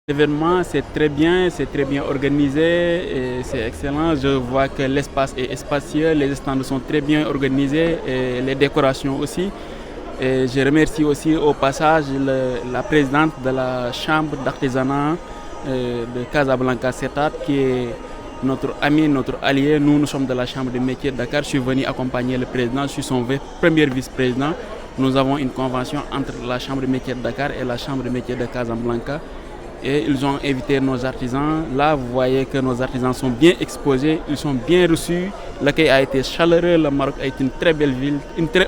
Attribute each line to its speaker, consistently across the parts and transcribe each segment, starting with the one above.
Speaker 1: L'événement, c'est très bien organisé et c'est excellent. Je vois que l'espace est spacieux, les stands sont très bien organisés et les décorations aussi. Et je remercie aussi au passage la présidente de la chambre d'artisanat de Casablanca Setat qui est notre ami, notre allié. Nous sommes de la chambre de métiers de Dakar. Je suis venu accompagner le président, je suis son premier vice-président. Nous avons une convention entre la chambre de métiers de Dakar et la chambre de métiers de Casablanca. Et ils ont invité nos artisans. Là, vous voyez que nos artisans sont bien exposés, ils sont bien reçus. L'accueil a été chaleureux. Le Maroc est une très belle ville,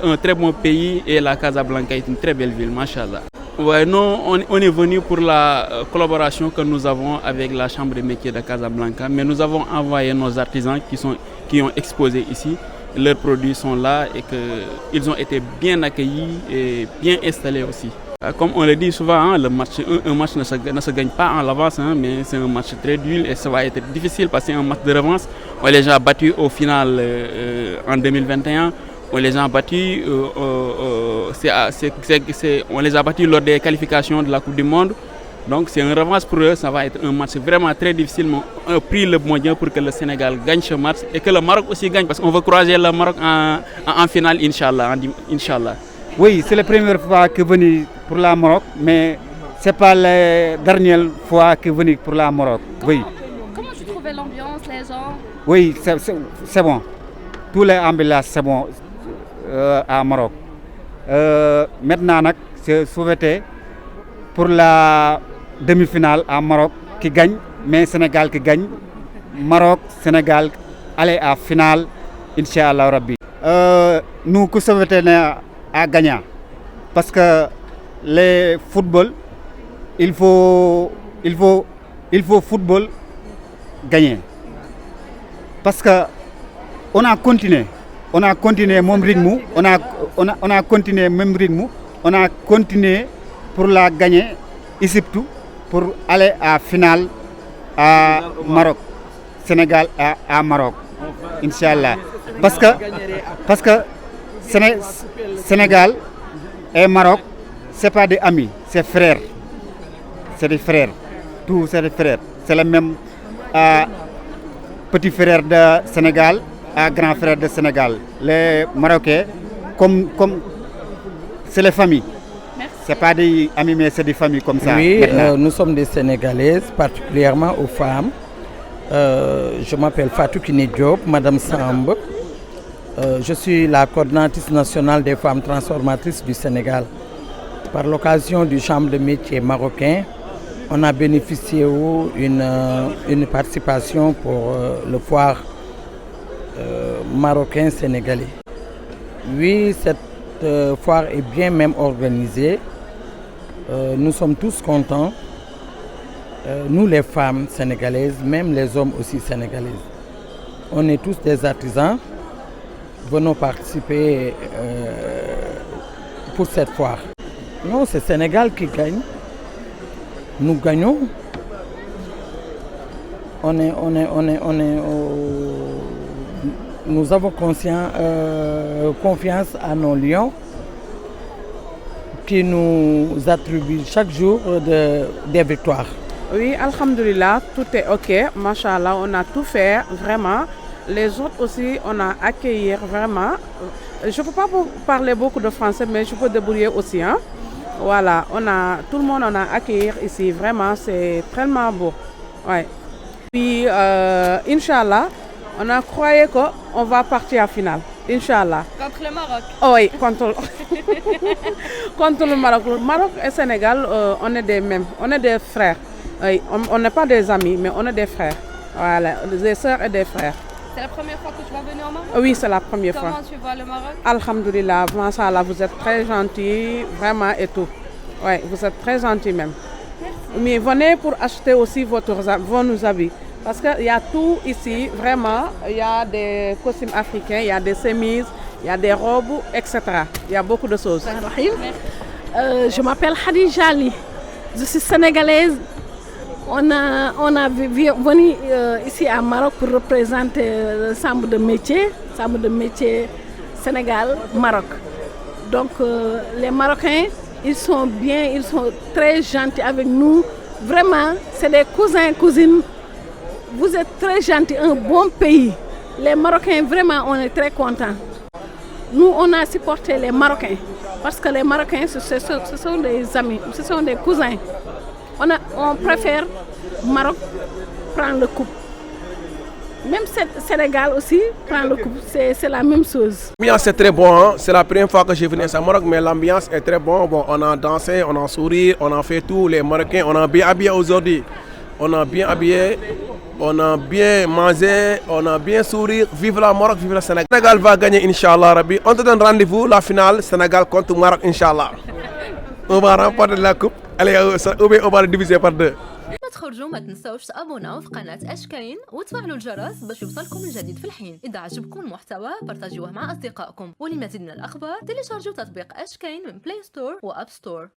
Speaker 1: un très bon pays et la Casablanca est une très belle ville, machallah. Ouais, non, on est venu pour la collaboration que nous avons avec la Chambre des métiers de Casablanca, mais nous avons envoyé nos artisans qui ont exposé ici. Leurs produits sont là et qu'ils ont été bien accueillis et bien installés aussi. Comme on le dit souvent, hein, un match ne se gagne pas en avance, hein, mais c'est un match très dur et ça va être difficile parce que c'est un match de revanche. On les a battus au final en 2021. On les a battus, on les a battus lors des qualifications de la Coupe du Monde. Donc c'est une revanche pour eux, ça va être un match vraiment très difficile. Mais on a pris le bon Dieu pour que le Sénégal gagne ce match et que le Maroc aussi gagne parce qu'on veut croiser le Maroc en finale, Inch'Allah.
Speaker 2: Oui, c'est la première fois que je viens pour la Maroc, mais ce n'est pas la dernière fois que je viens pour la Maroc.
Speaker 3: Comment tu trouvais l'ambiance, les gens?
Speaker 2: Oui, c'est bon. Tous les ambulances, c'est bon à Maroc. Maintenant, je souhaitais pour la demi-finale à Maroc qui gagne, mais Sénégal qui gagne. Maroc, Sénégal, aller à finale, Inch'Allah Rabbi. Nous, que souhaitons à gagner. Parce que le football, il faut football gagner. Parce que on a continué même rythme, on a continué même rythme, on a continué pour la gagner ici tout pour aller à finale à Maroc, Sénégal à Maroc, Inch'Allah. Parce que Sénégal et Maroc, ce n'est pas des amis, c'est frères. C'est des frères. Tous c'est des frères. C'est le même petit frère de Sénégal et grand frère de Sénégal. Les Marocains, comme c'est les familles. Ce n'est pas des amis, mais c'est des familles comme ça.
Speaker 4: Oui, nous sommes des Sénégalaises, particulièrement aux femmes. Je m'appelle Fatou Kiné Diop, Madame Samb. Je suis la coordinatrice nationale des femmes transformatrices du Sénégal. Par l'occasion du Chambre de métiers marocain, on a bénéficié d'une participation pour le foire marocain sénégalais. Oui, cette foire est bien même organisée. Nous sommes tous contents. Nous les femmes sénégalaises, même les hommes aussi sénégalais. On est tous des artisans. Venons participer pour cette foire. Non, c'est Sénégal qui gagne. Nous gagnons. Nous avons confiance à nos lions qui nous attribuent chaque jour des victoires.
Speaker 5: Oui, alhamdoulilah, tout est ok. Machallah, on a tout fait, vraiment. Les autres aussi, on a accueilli vraiment. Je ne peux pas vous parler beaucoup de français, mais je peux débrouiller aussi. Hein? Voilà, tout le monde on a accueilli ici. Vraiment, c'est tellement beau. Ouais. Puis, Inch'Allah, on a croyé qu'on va partir en finale. Inch'Allah.
Speaker 3: Contre le Maroc?
Speaker 5: Oh, oui, contre le Maroc. Le Maroc et le Sénégal, on est des mêmes. On est des frères. Oui, on n'est pas des amis, mais on est des frères. Voilà, des sœurs et des frères.
Speaker 3: C'est la première fois que tu vas venir au Maroc?
Speaker 5: Oui, c'est la première fois.
Speaker 3: Comment tu vois le Maroc?
Speaker 5: Alhamdoulilah, Mashallah, vous êtes très gentils, vraiment et tout. Oui, vous êtes très gentils même.
Speaker 3: Merci.
Speaker 5: Mais venez pour acheter aussi vos habits. Parce qu'il y a tout ici, vraiment. Il y a des costumes africains, il y a des chemises, il y a des robes, etc. Il y a beaucoup de choses.
Speaker 6: Je m'appelle Khadija Ali. Je suis sénégalaise. On a venu ici à Maroc pour représenter le Chambre de métier Sénégal-Maroc. Donc les Marocains, ils sont bien, ils sont très gentils avec nous. Vraiment, c'est des cousins, cousines. Vous êtes très gentils, un bon pays. Les Marocains, vraiment, on est très contents. Nous, on a supporté les Marocains. Parce que les Marocains, ce sont des amis, ce sont des cousins. On préfère Maroc prendre le coupe. Même Sénégal aussi prend le coupe, c'est la même chose.
Speaker 7: L'ambiance est très bonne, hein? C'est la première fois que je viens à Maroc, mais l'ambiance est très bonne. Bon, on a dansé, on a souri, on a fait tout. Les Marocains, on a bien habillé aujourd'hui. On a bien habillé, on a bien mangé, on a bien souri. Vive la Maroc, vive le Sénégal. Le Sénégal va gagner, Inch'Allah, Rabbi. On te donne rendez-vous, la finale, Sénégal contre Maroc, Inch'Allah. On va remporter la coupe. Allez, on va le diviser par 2.
Speaker 8: ما تخرجوا ما تنسوش تابوناو في قناة أشكاين وتفعلوا الجرس باش يوصلكم الجديد في الحين. إذا عجبكم المحتوى بارتاجوه مع أصدقائكم، ولمزيد من الأخبار تيليشارجوا تطبيق أشكاين من بلاي ستور وأب ستور.